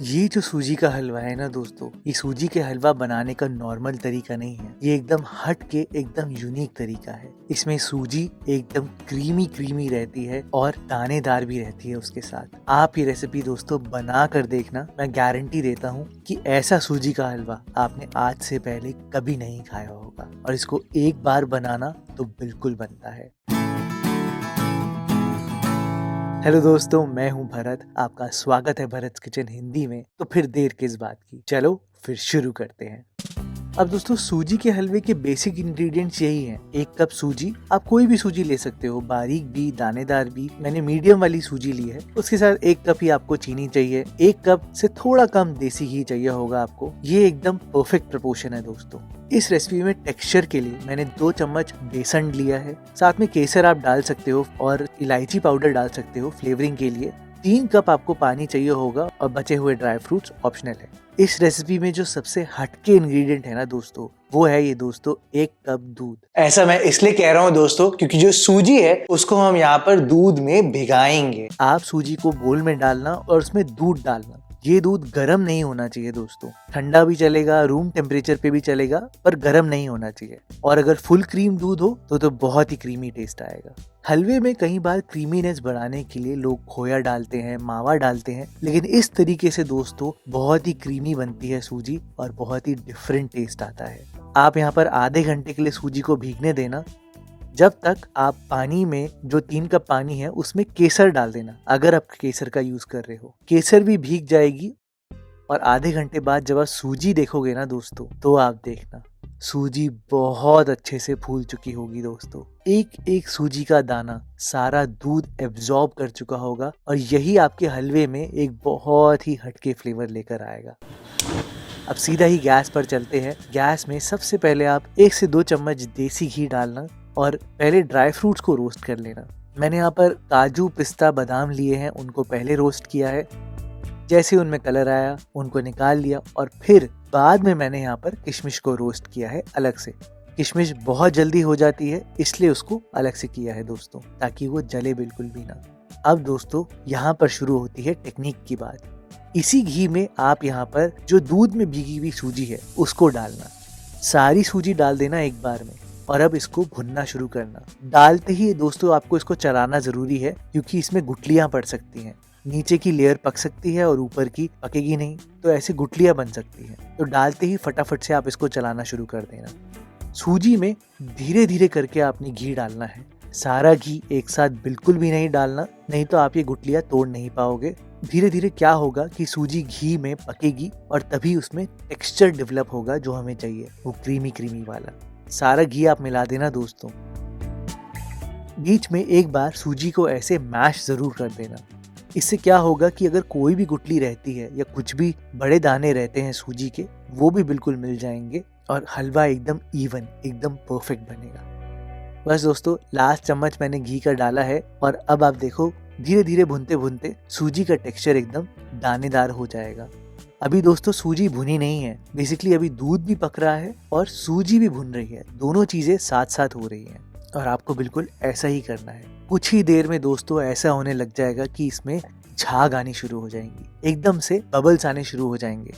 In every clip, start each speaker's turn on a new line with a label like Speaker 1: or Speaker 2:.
Speaker 1: ये जो सूजी का हलवा है ना दोस्तों, ये सूजी के हलवा बनाने का नॉर्मल तरीका नहीं है। ये एकदम हट के एकदम यूनिक तरीका है। इसमें सूजी एकदम क्रीमी क्रीमी रहती है और दानेदार भी रहती है। उसके साथ आप ये रेसिपी दोस्तों बना कर देखना, मैं गारंटी देता हूँ कि ऐसा सूजी का हलवा आपने आज से पहले कभी नहीं खाया होगा। और इसको एक बार बनाना तो बिल्कुल बनता है। हेलो दोस्तों, मैं हूं भरत। आपका स्वागत है भरत किचन हिंदी में। तो फिर देर किस बात की, चलो फिर शुरू करते हैं। अब दोस्तों, सूजी के हलवे के बेसिक इंग्रेडिएंट्स यही हैं। 1 कप सूजी, आप कोई भी सूजी ले सकते हो, बारीक भी दानेदार भी। मैंने मीडियम वाली सूजी ली है। उसके साथ 1 कप ही आपको चीनी चाहिए। 1 कप से थोड़ा कम देसी घी चाहिए होगा आपको। ये एकदम परफेक्ट प्रपोर्शन है दोस्तों। इस रेसिपी में टेक्सचर के लिए मैंने 2 चम्मच बेसन लिया है। साथ में केसर आप डाल सकते हो और इलायची पाउडर डाल सकते हो फ्लेवरिंग के लिए। 3 कप आपको पानी चाहिए होगा और बचे हुए ड्राई फ्रूट्स ऑप्शनल है। इस रेसिपी में जो सबसे हटके इंग्रेडिएंट है ना दोस्तों, वो है ये दोस्तों 1 कप दूध। ऐसा मैं इसलिए कह रहा हूँ दोस्तों, क्योंकि जो सूजी है उसको हम यहाँ पर दूध में भिगाएंगे। आप सूजी को बोल में डालना और उसमें दूध डालना। ये दूध गर्म नहीं होना चाहिए दोस्तों, ठंडा भी चलेगा, रूम टेम्परेचर पे भी चलेगा, पर गर्म नहीं होना चाहिए। और अगर फुल क्रीम दूध हो तो बहुत ही क्रीमी टेस्ट आएगा। हलवे में कई बार क्रीमीनेस बढ़ाने के लिए लोग खोया डालते हैं, मावा डालते हैं, लेकिन इस तरीके से दोस्तों बहुत ही क्रीमी बनती है सूजी और बहुत ही डिफरेंट टेस्ट आता है। आप यहाँ पर आधे घंटे के लिए सूजी को भीगने देना। जब तक आप पानी में जो 3 कप पानी है उसमें केसर डाल देना। अगर आप केसर का यूज कर रहे हो, केसर भी भीग जाएगी। और आधे घंटे बाद जब आप सूजी देखोगे ना दोस्तों, तो आप देखना सूजी बहुत अच्छे से फूल चुकी होगी दोस्तों। एक एक सूजी का दाना सारा दूध एब्जॉर्ब कर चुका होगा और यही आपके हलवे में एक बहुत ही हटके फ्लेवर लेकर आएगा। अब सीधा ही गैस पर चलते हैं। गैस में सबसे पहले आप 1 से 2 चम्मच देसी घी डालना और पहले ड्राई फ्रूट्स को रोस्ट कर लेना। मैंने यहाँ पर काजू, पिस्ता, बादाम लिए हैं, उनको पहले रोस्ट किया है। जैसे उनमें कलर आया उनको निकाल लिया और फिर बाद में मैंने यहाँ पर किशमिश को रोस्ट किया है अलग से। किशमिश बहुत जल्दी हो जाती है, इसलिए उसको अलग से किया है दोस्तों, ताकि वो जले बिल्कुल भी ना। अब दोस्तों यहाँ पर शुरू होती है टेक्निक की बात। इसी घी में आप यहाँ पर जो दूध में भीगी हुई सूजी है उसको डालना। सारी सूजी डाल देना एक बार में और अब इसको भुनना शुरू करना। डालते ही दोस्तों आपको इसको चलाना जरूरी है, क्योंकि इसमें गुठलियां पड़ सकती हैं। नीचे की लेयर पक सकती है और ऊपर की पकेगी नहीं, तो ऐसी गुठलियां बन सकती हैं। तो डालते ही फटाफट से आप इसको चलाना शुरू कर देना। सूजी में धीरे धीरे करके आपने घी डालना है। सारा घी एक साथ बिल्कुल भी नहीं डालना, नहीं तो आप ये गुठलियां तोड़ नहीं पाओगे। धीरे धीरे क्या होगा कि सूजी घी में पकेगी और तभी उसमें टेक्सचर डेवलप होगा जो हमें चाहिए, वो क्रीमी क्रीमी वाला। सारा घी आप मिला देना दोस्तों। बीच में एक बार सूजी को ऐसे मैश जरूर कर देना। इससे क्या होगा कि अगर कोई भी गुठली रहती है या कुछ भी बड़े दाने रहते हैं सूजी के, वो भी बिल्कुल मिल जाएंगे और हलवा एकदम इवन, एकदम परफेक्ट बनेगा। बस दोस्तों, लास्ट चम्मच मैंने घी का डाला है और अब आप देखो धीरे धीरे भुनते भुनते सूजी का टेक्सचर एकदम दानेदार हो जाएगा। अभी दोस्तों सूजी भुनी नहीं है, बेसिकली अभी दूध भी पक रहा है और सूजी भी भुन रही है। दोनों चीजें साथ साथ हो रही हैं और आपको बिल्कुल ऐसा ही करना है। कुछ ही देर में दोस्तों ऐसा होने लग जाएगा कि इसमें झाग आनी शुरू हो जाएंगी, एकदम से बबल्स आने शुरू हो जाएंगे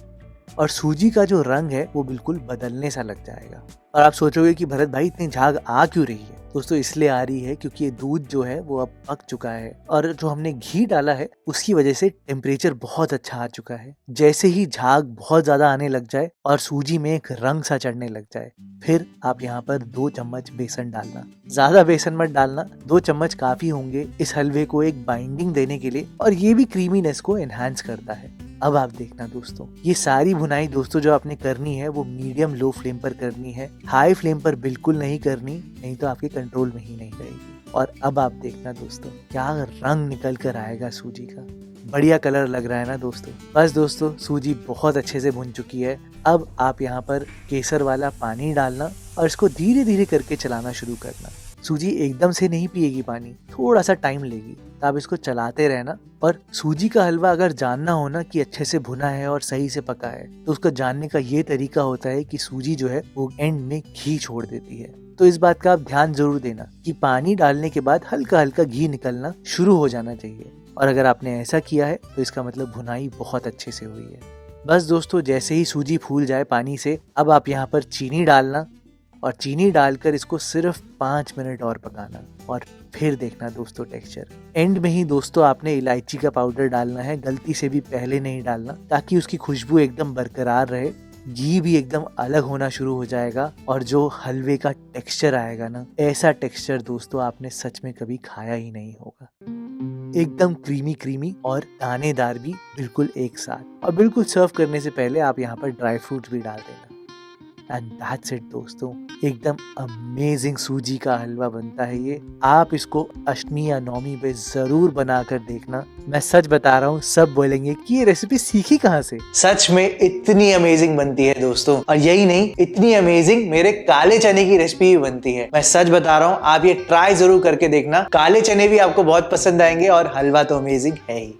Speaker 1: और सूजी का जो रंग है वो बिल्कुल बदलने सा लग जाएगा। और आप सोचोगे कि भरत भाई इतनी झाग आ क्यों रही है? दोस्तों इसलिए आ रही है क्योंकि ये दूध जो है वो अब पक चुका है और जो हमने घी डाला है उसकी वजह से टेम्परेचर बहुत अच्छा आ चुका है। जैसे ही झाग बहुत ज्यादा आने लग जाए और सूजी में एक रंग सा चढ़ने लग जाए, फिर आप यहाँ पर 2 चम्मच बेसन डालना। ज्यादा बेसन मत डालना, 2 चम्मच काफी होंगे इस हलवे को एक बाइंडिंग देने के लिए, और ये भी क्रीमीनेस को एनहांस करता है। अब आप देखना दोस्तों, ये सारी भुनाई दोस्तों जो आपने करनी है वो मीडियम लो फ्लेम पर करनी है, हाई फ्लेम पर बिल्कुल नहीं करनी, नहीं तो आपके कंट्रोल में ही नहीं रहेगी। और अब आप देखना दोस्तों क्या रंग निकल कर आएगा सूजी का। बढ़िया कलर लग रहा है ना दोस्तों। बस दोस्तों सूजी बहुत अच्छे से भुन चुकी है। अब आप यहाँ पर केसर वाला पानी डालना और इसको धीरे धीरे करके चलाना शुरू करना। सूजी एकदम से नहीं पिएगी पानी, थोड़ा सा टाइम लेगी, तो आप इसको चलाते रहना। और सूजी का हलवा अगर जानना हो ना कि अच्छे से भुना है और सही से पका है, तो उसको जानने का ये तरीका होता है कि सूजी जो है वो एंड में घी छोड़ देती है। तो इस बात का आप ध्यान जरूर देना कि पानी डालने के बाद हल्का हल्का घी निकलना शुरू हो जाना चाहिए और अगर आपने ऐसा किया है तो इसका मतलब भुनाई बहुत अच्छे से हुई है। बस दोस्तों, जैसे ही सूजी फूल जाए पानी से, अब आप यहाँ पर चीनी डालना और चीनी डालकर इसको सिर्फ 5 मिनट और पकाना और फिर देखना दोस्तों टेक्सचर। एंड में ही दोस्तों आपने इलायची का पाउडर डालना है, गलती से भी पहले नहीं डालना, ताकि उसकी खुशबू एकदम बरकरार रहे। घी भी एकदम अलग होना शुरू हो जाएगा और जो हलवे का टेक्सचर आएगा ना, ऐसा टेक्सचर दोस्तों आपने सच में कभी खाया ही नहीं होगा। एकदम क्रीमी क्रीमी और दानेदार भी बिल्कुल एक साथ। और बिल्कुल सर्व करने से पहले आप यहाँ पर ड्राई फ्रूट्स भी डाल देना। एंड दैट्स इट दोस्तों, एकदम अमेजिंग सूजी का हलवा बनता है ये। आप इसको अष्टमी या नौमी पे जरूर बनाकर देखना। मैं सच बता रहा हूँ, सब बोलेंगे कि ये रेसिपी सीखी कहाँ से। सच में इतनी अमेजिंग बनती है दोस्तों। और यही नहीं, इतनी अमेजिंग मेरे काले चने की रेसिपी भी बनती है। मैं सच बता रहा हूँ, आप ये ट्राई जरूर करके देखना। काले चने भी आपको बहुत पसंद आएंगे और हलवा तो अमेजिंग है ही।